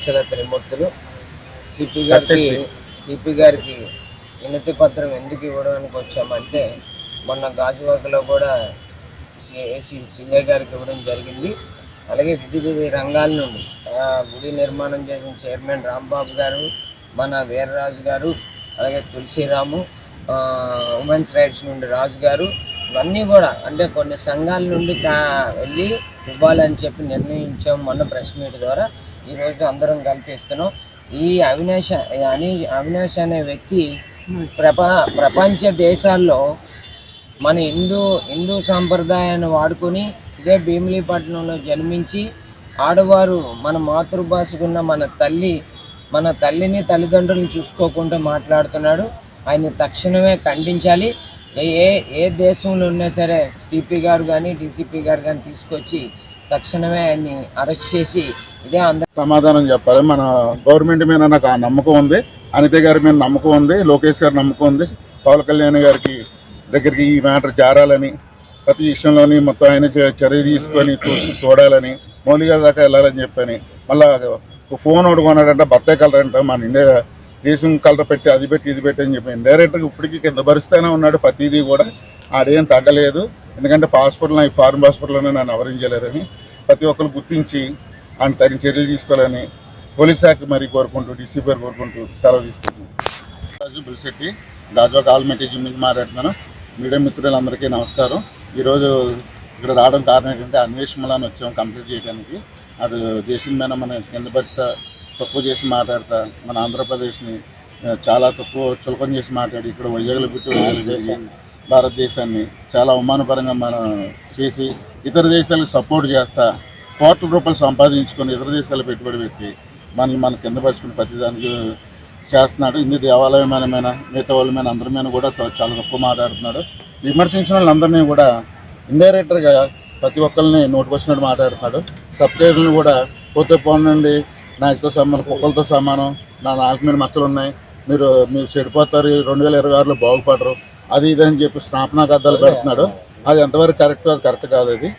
నిచ్చల త్రిమూర్తులు. CP గారికి వినతి పత్రం ఎందుకు ఇవ్వడానికి వచ్చామంటే, మొన్న గాజువాకలో కూడా సిఐ గారికి ఇవ్వడం జరిగింది. అలాగే వివిధ రంగాల నుండి గుడి నిర్మాణం చేసిన చైర్మన్ రాంబాబు గారు, మన వీర్రాజు గారు, అలాగే తులసిరాము, ఉమెన్స్ రైట్స్ నుండి రాజు గారు, ఇవన్నీ కూడా అంటే కొన్ని సంఘాల నుండి వెళ్ళి ఇవ్వాలని చెప్పి నిర్ణయించాం. మొన్న ప్రెస్ మీట్ ద్వారా ఈరోజు అందరం కల్పిస్తున్నాం. ఈ అవినాష్ అనే వ్యక్తి ప్రపంచ దేశాల్లో మన హిందూ సాంప్రదాయాన్ని వాడుకొని ఇదే భీమిలీపట్నంలో జన్మించి ఆడవారు మన మాతృభాషకున్న మన తల్లిని తల్లిదండ్రులను చూసుకోకుండా మాట్లాడుతున్నాడు. ఆయన తక్షణమే ఖండించాలి. ఏ దేశంలో ఉన్నా సరే సిపి గారు కానీ డీసీపీ గారు కానీ తీసుకొచ్చి తక్షణమే ఆయన్ని అరెస్ట్ చేసి ఇదే సమాధానం చెప్పాలి. మన గవర్నమెంట్ మీద నాకు ఆ నమ్మకం ఉంది, అనిత గారి మీద నమ్మకం ఉంది, లోకేష్ గారి నమ్మకం ఉంది. పవన్ కళ్యాణ్ గారికి దగ్గరికి ఈ మ్యాటర్ జారాలని, ప్రతి విషయంలోని మొత్తం ఆయన చర్య తీసుకొని చూడాలని, మౌలి గారి దాకా వెళ్ళాలని చెప్పని, మళ్ళీ ఫోన్ ఒకటి కొన్నాడంటే బత్తాయి కలర్ అంట, మన ఇండియా దేశం కలర్ పెట్టి అది పెట్టి ఇది పెట్టి అని చెప్పి డైరెక్ట్గా ఇప్పటికీ కింద భరిస్తూనే ఉన్నాడు. ప్రతిదీ కూడా ఆడేం తగ్గలేదు. ఎందుకంటే ఫారెన్ హాస్పిటల్లోనే నన్ను ఆవరించలేరని ప్రతి ఒక్కరు గుర్తించి ఆయన తగిన చర్యలు తీసుకోవాలని పోలీస్ శాఖ మరి కోరుకుంటూ, డీసీపీ గారు కోరుకుంటూ సెలవు తీసుకుంటున్నాను. రాజు బుల్శెట్టి, గాజువాక ఆల్మెటీ జిమ్ నుంచి మాట్లాడుతున్నాను. మీడియా మిత్రులందరికీ నమస్కారం. ఈరోజు ఇక్కడ రావడం కారణం ఏంటంటే అన్వేషణలను వచ్చాం కంప్లీట్ చేయడానికి. అది దేశం మీద మన కింద తక్కువ చేసి మాట్లాడతా, మన ఆంధ్రప్రదేశ్ని చాలా తక్కువ చులకం చేసి మాట్లాడి ఇక్కడ వైజాగ్లో పెట్టి భారతదేశాన్ని చాలా అవమానపరంగా మనం చేసి ఇతర దేశాలకు సపోర్ట్ చేస్తా కోట్ల రూపాయలు సంపాదించుకొని ఇతర దేశాలు పెట్టుబడి పెట్టి మన కింద పరుచుకుని ప్రతిదానికి చేస్తున్నాడు. హిందూ దేవాలయమైన మిగతా వాళ్ళ మీద అందరి మీద కూడా చాలా తక్కువ మాట్లాడుతున్నాడు. విమర్శించిన వాళ్ళందరినీ కూడా ఇండైరెక్టర్గా ప్రతి ఒక్కరిని నోటుకు వచ్చినట్టు మాట్లాడుతున్నాడు. సబ్స్క్రైబర్ని కూడా పోతే పోనండి, నాకుతో సమానం, కుక్కలతో సమానం, నా నాలుగు మీద మచ్చలు ఉన్నాయి, మీరు చెడిపోతారు, 2026లో బాగుపడరు, అది ఇది అని చెప్పి స్నాపనా కథలు పెడుతున్నాడు. అది ఎంతవరకు కరెక్ట్ కాదు. అది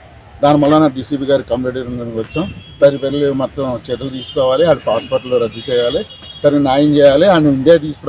దానివల్ల డీసీపీ గారికి కంప్లైంట్ వచ్చాం. తన పెళ్ళి మొత్తం చర్యలు తీసుకోవాలి, అది పాస్పోర్ట్లు రద్దు చేయాలి, తనకి న్యాయం చేయాలి, ఆయన ఇండియా తీసుకురా